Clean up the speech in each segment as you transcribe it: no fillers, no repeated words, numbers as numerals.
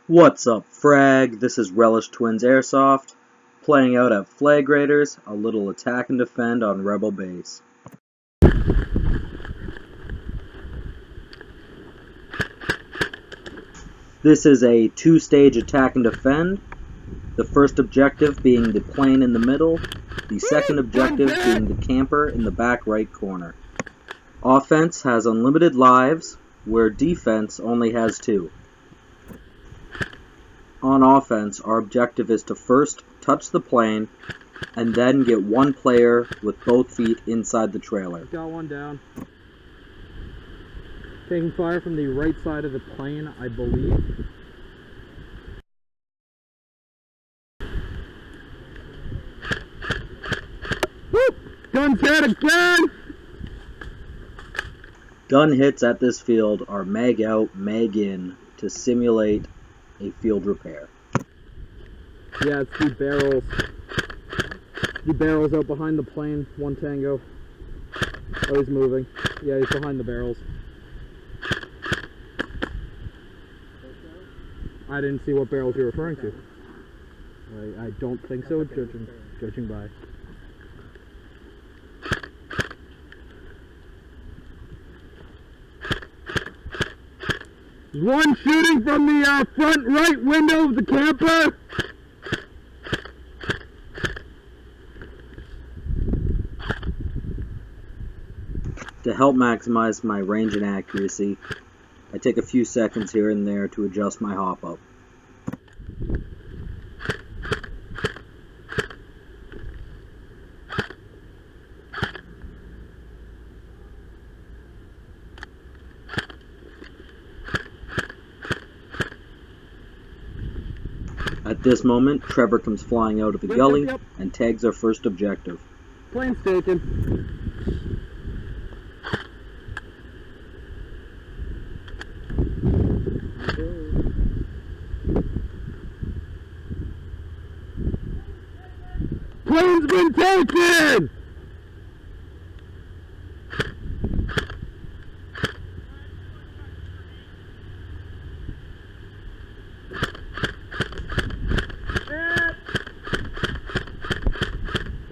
What's up, Frag? This is Raiders Airsoft, playing out at Flag Raiders, a little attack and defend on Rebel Base. This is a two-stage attack and defend, the first objective being the plane in the middle, the second objective being the camper in the back right corner. Offense has unlimited lives, where defense only has 2. On offense, our objective is to first touch the plane, and then get one player with both feet inside the trailer. Got one down. Taking fire from the right side of the plane, I believe. Woo! Gun's hit again! Gun hits at this field are mag out, mag in to simulate a field repair. Yeah, it's the barrels. The barrels out behind the plane. One tango. Oh, he's moving. Yeah, he's behind the barrels. I didn't see what barrels you're referring to. I don't think so, judging by. One shooting from the front right window of the camper. To help maximize my range and accuracy, I take a few seconds here and there to adjust my hop up. At this moment, Trevor comes flying out of the gully and tags our first objective. Plane's taken. Plane's been taken!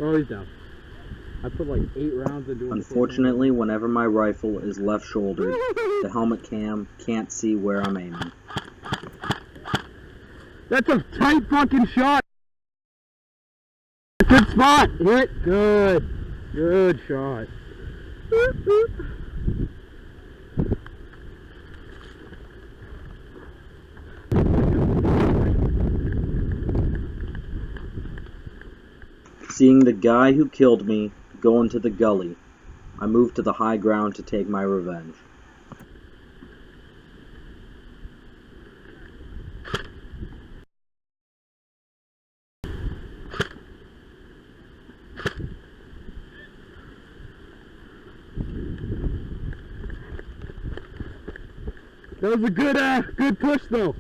Oh, he's down. I put like 8 rounds into him. Unfortunately, whenever my rifle is left shouldered, the helmet cam can't see where I'm aiming. That's a tight fucking shot! Good spot! Hit! Good! Good shot. Seeing the guy who killed me go into the gully, I moved to the high ground to take my revenge. That was a good push though.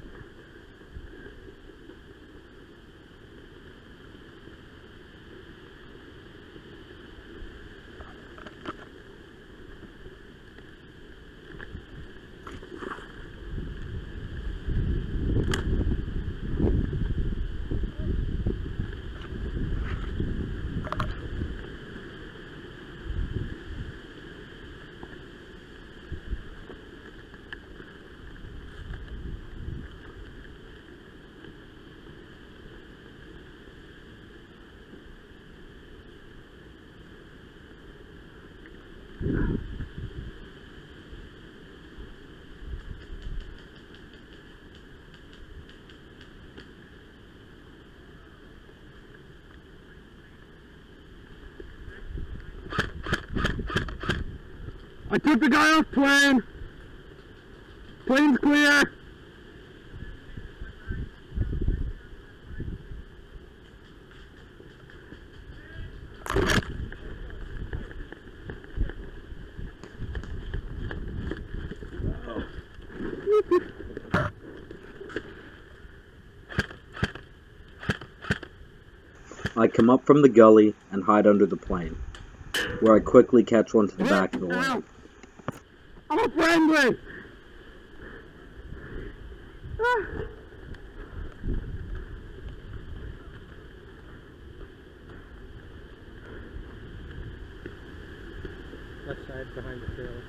I took the guy off plane. Plane's clear. I come up from the gully and hide under the plane, where I quickly catch one to the back of the leg. I'm a friendly! Left side behind the trailer.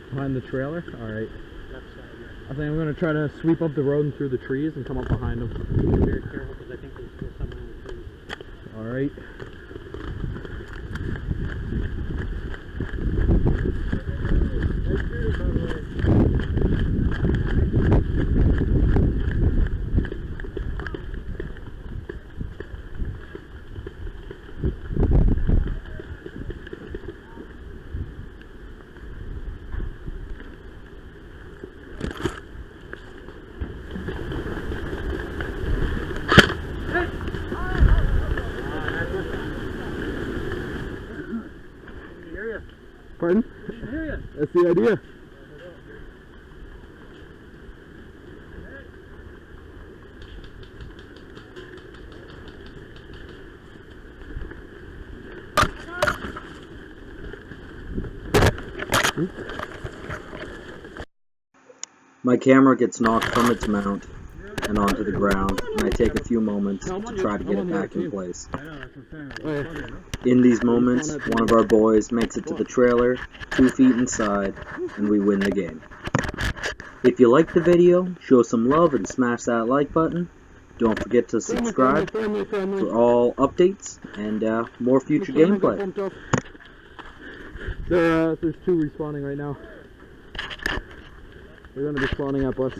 Behind the trailer? Alright. Left side, yeah. I think I'm going to try to sweep up the road and through the trees and come up behind them. Be very careful because I think there's still someone in the trees. Alright. Pardon? That's the idea. My camera gets knocked from its mount and onto the ground, and I take a few moments to try to get it back in place. In these moments, one of our boys makes it to the trailer, 2 feet inside, and we win the game. If you liked the video, show some love and smash that like button. Don't forget to subscribe for all updates and more future gameplay. There's 2 respawning right now. They're going to be spawning up us.